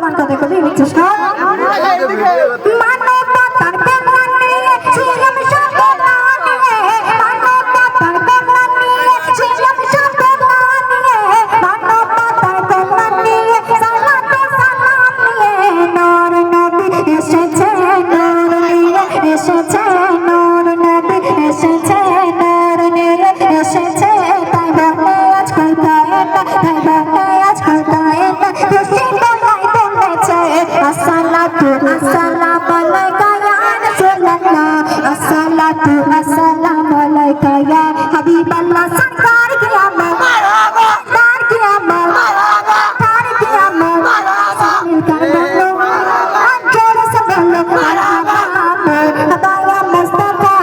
গান কথা কবি বুঝছিস না মানবতার বেলা নিয়ে ছিলাম সবেলা নিয়ে মানবতার বেলা নিয়ে ছিলাম সবেলা নিয়ে মানবতার বেলা নিয়ে সালাতে সালাম নিয়ে নূর নবী এসেছে নূর নিয়ে এসেছে নূর নবী এসেছে নূর নিয়ে এসেছে তাই বলে আজ কোথায় না তাই বলে আজ কোথায় না খুশি বলাই বলেছে আসসালাতু আসসালামু আলাইকা ইয়া রাসূলুল্লাহ আসসালাতু আসসালামু আলাইকা ইয়া হাবিবাল্লাহ সরকার কি আমল মারহাবা সরকার কি আমল মারহাবা সরকার কি আমল মারহাবা মিলকর বলো জোরে সে বলো মারহাবা হদায়া মুস্তাফা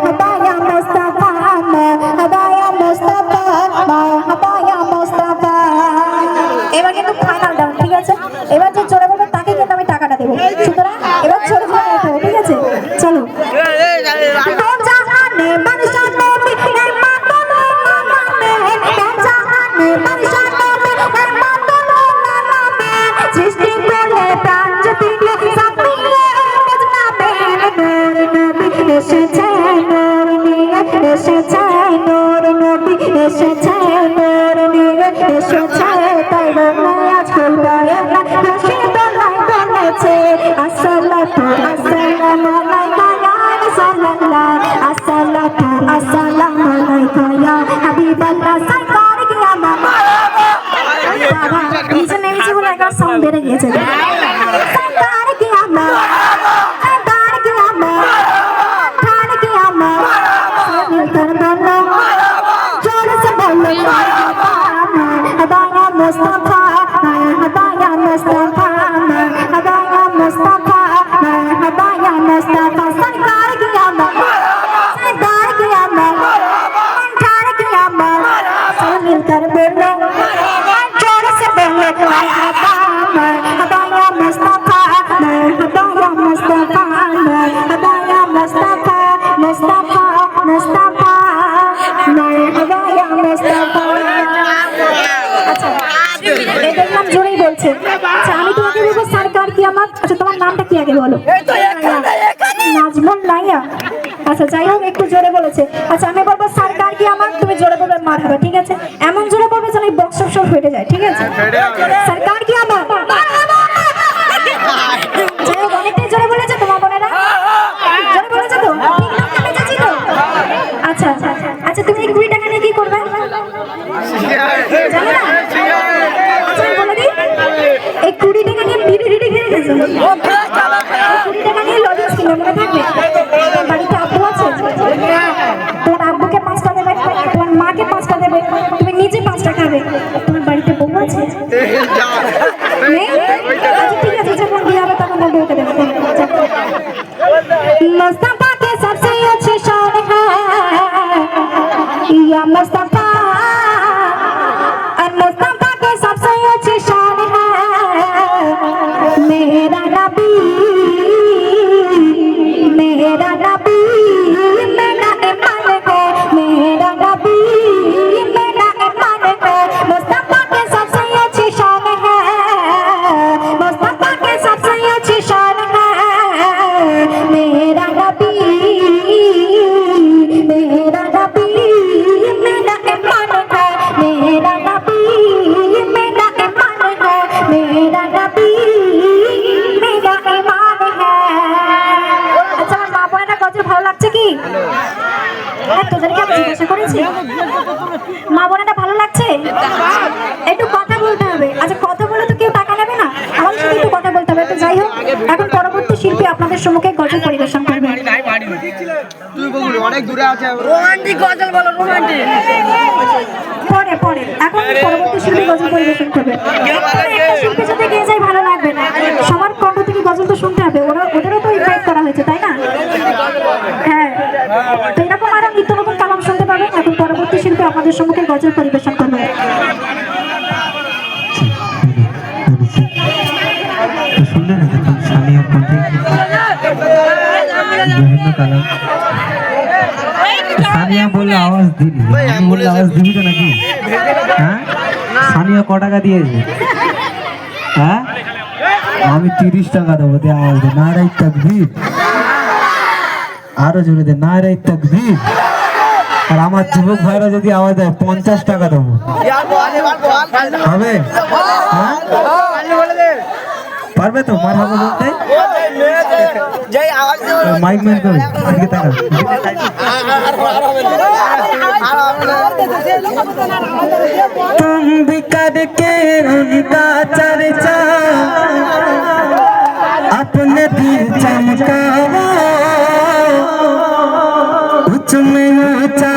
হদায়া মুস্তাফা হদায়া মুস্তাফা হদায়া মুস্তাফা এবার কিন্তু ফাইনাল ডাউন ঠিক আছে এবার যে জোরে বলবে তাকে কিন্তু আমি টাকাটা দেব সুতরাং এবার জোরে বলে রাখো ঠিক আছে চলো জাহানে বাদশা নবী এর মাতলো নামে জাহানে বাদশা নবী এর মাতলো নামে সৃষ্টি করে প্রাণ দিলে সাপিয়ে মজনাবে নূর নবী এসেছে নূর নিয়ে এসেছে নূর নবী এসেছে নূর নিয়ে এসেছে তাই বলে আজ কোথায় না খুশি বলাই বলেছে আসসালাতু আসসালামু আলাইকা ইয়া রাসূলুল্লাহ আসসালাতু আসসালামু আলাইকা ইয়া হাবিবাল্লাহ সরকার কি আমল মারহাবা নিচে নেমেছে বলে একটা সাউন্ড বেড়ে গিয়েছে সরকার কি আমল মারহাবা সরকার কি আমল সরকার কি আমল মিলকর বলো মারহাবা জোরে সে বলো মারহাবা হদায়া মুস্তাফা হদায়া মুস্তাফা হদায়া মুস্তাফা হদায়া মুস্তাফা সরকার কি আমল সরকার কি আমল সরকার কি আমল সব মিলকর বলো জোরে সে বলো মারহাবা হদায়া মুস্তাফা হদায়া মুস্তাফা হদায়া মুস্তাফা মুস্তাফা মুস্তাফা হদায়া মুস্তাফা আচ্ছা এই দেখলাম জোরেই বলছে আচ্ছা আমি তোমাকে বলবো সরকার কি আমার আচ্ছা তোমার নামটা কি আগে বলো নাজমুল নাইয়া আচ্ছা যাই হোক একটু জোরে বলেছে আচ্ছা আমি বলবো সরকার কি আমার তুমি জোরে বলবে মারহাবা ঠিক আছে এমন জোরে বলবে যেন এই বক্স সব ফেটে যায় ঠিক আছে সরকার কি আমার মারহাবা যাই হোক অনেকটাই জোরে বলেছে তোমার বোনেরা জোরে বলেছে তো ঠিক নাম আমি চাচ্ছি তো আচ্ছা আচ্ছা তুমি 20 টাকা নিয়ে কি করবে জানো না আচ্ছা বলে দিই এই 20 টাকা নিয়ে বিড়ি খেয়ে গেছো 20 টাকা নিয়ে লজেন্স কিনে মনে থাকবে বাড়িতে আব্বু আছে তোমার আব্বুকে 5টা দেবে তোমার মাকে 5টা দেবে তুমি নিজে 5টা খাবে তোমার বাড়িতে বউ আছে নেই আচ্ছা ঠিক আছে যখন বিয়ে হবে তখন বউকে দেবে मुस्तफा के सबसे अच्छे शान है या मुस्तफा मुस्तफा के सबसे अच्छे शान है मेरा नबी मेरा नबी मेरा ईमान है मेरा नबी मेरा ईमान है मुस्तफा के सबसे अच्छी शान है मुस्तफा के सबसे अच्छी शान है मेरा नबी मेरा नबी मेरा ईमान है मेरा नबी मेरा ईमान है मेरा नबी मेरा ईमान है अच्छा মা বোনেরা কত ভালো লাগছে কি তোদেরকে আমি জিজ্ঞাসা করেছি মা বোনেরা ভালো লাগছে একটু কথা বলতে হবে আচ্ছা কথা বলে তো কেউ টাকা নেবে না আমার সাথে একটু কথা বলতে হবে তো যাই হোক এখন পরবর্তী শিল্পী আপনাদের সম্মুখে গজল পরিবেশন করবে তুই বল অনেক দূরে আছে রোমান্টিক গজল বলো রোমান্টিক পরে পরে এখন পরবর্তী শিল্পী গজল পরিবেশন করবে একটা শিল্পী যদি গিয়ে যায় ভালো লাগবে না সবার কণ্ঠ থেকে গজল তো শুনতে হবে ওদেরও তো ইনভাইট করা হয়েছে তাই না হ্যাঁ তো এরকম আরো নিত্য নতুন কালাম শুনতে পাবেন এখন পরবর্তী শিল্পী আপনাদের সম্মুখে গজল পরিবেশন করবে শুনলেন সানিয়া কণ্ঠে বিভিন্ন কালাম সানিয়া বললে আওয়াজ দিবি আমি বললে আওয়াজ দিবি তো নাকি হ্যাঁ সানিয়া ক টাকা দিয়েছে হ্যাঁ আমি 30 টাকা দেবো, দে আওয়াজ দে, নারাই তাকবীর। আরো জোরে দে, নারাই তাকবীর। আর আমার যুবক ভাইরা যদি আওয়াজ দেয় 50 টাকা দেবো, হবে? হ্যাঁ? পারবে তো মারহাবা বলতে? মাইক ম্যান কই? এদিকে তাকা। तुम भी करके उनका चर्चा अपने दिल चमकाओ, उच्च में ऊंचा,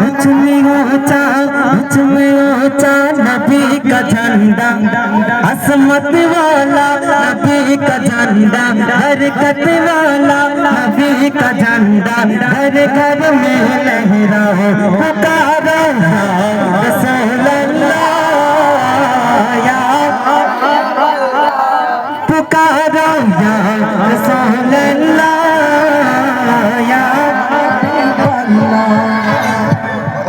उच्च में ऊंचा, उच्च में ऊंचा नबी का झंडा, असमत वाला नबी का झंडा, हरकत वाला नबी का झंडा, हर घर में लहराओ, पुकारो रसूल अल्लाह, या पुकारो या रसूल अल्लाह, या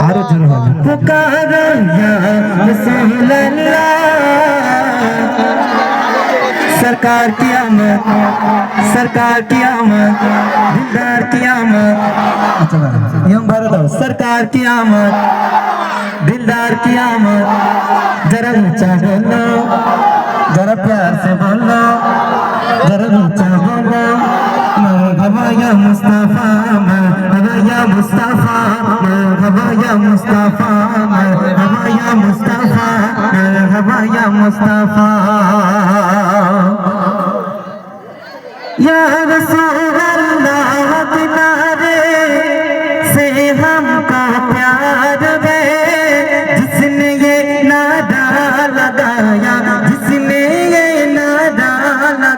आरो जोर হবে, पुकारो या रसूल अल्लाह। सरकार की आमद, सरकार की आमद, दिलदार की आमद। अच्छा यम भारत आओ, सरकार की आमद, दिलदार की आमद। जरा ऊंचा बोलो, जरा प्यार से बोलो, जरा ऊंचा बोलो, मरहबा या मुस्तफा, मरहबा या मुस्तफा, मरहबा या मुस्तफा, मरहबा या मुस्तफा, मरहबा या मुस्तफा, या रसूल